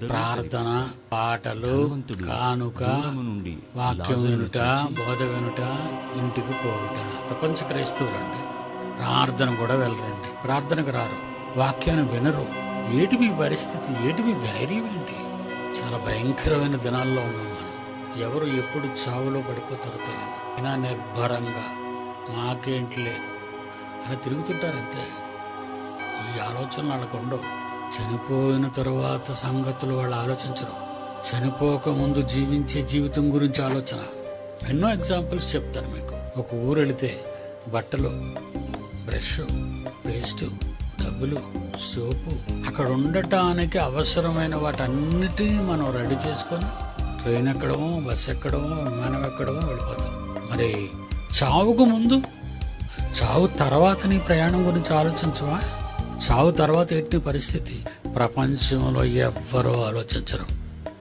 ప్రార్థన, పాటలు, కానుక, వాక్యం వినుట, బోధ వినుట, ఇంటికి పోవుట. ప్రపంచ క్రైస్తవులండి ప్రార్థన కూడా వెళ్ళరండి, ప్రార్థనకు రారు, వాక్యాన్ని వినరు. ఏటి మీ పరిస్థితి, ఏటి మీ ధైర్యం ఏంటి? చాలా భయంకరమైన దినాల్లో ఉన్నాం మనం. ఎవరు ఎప్పుడు చావులో పడిపోతారో తెలియదు. అయినా నిర్భరంగా మాకేంటిలే అలా తిరుగుతుంటారంతే. ఈ ఆలోచనలు వాళ్ళకు ఉండవు. చనిపోయిన తరువాత సంగతులు వాళ్ళు ఆలోచించరు. చనిపోక ముందు జీవించే జీవితం గురించి ఆలోచన. ఎన్నో ఎగ్జాంపుల్స్ చెప్తాను మీకు. ఒక ఊరు వెళితే బట్టలు, బ్రష్, పేస్ట్, డబ్బులు, సోపు, అక్కడ ఉండటానికి అవసరమైన వాటన్నిటినీ మనం రెడీ చేసుకొని ట్రైన్ ఎక్కడమో, బస్సు ఎక్కడమో, విమానం ఎక్కడమో వెళ్ళిపోతాం. మరి చావుకు ముందు, చావు తర్వాత నీ ప్రయాణం గురించి ఆలోచించవా? చావు తర్వాత ఎట్టి పరిస్థితి? ప్రపంచంలో ఎవ్వరూ ఆలోచించరు.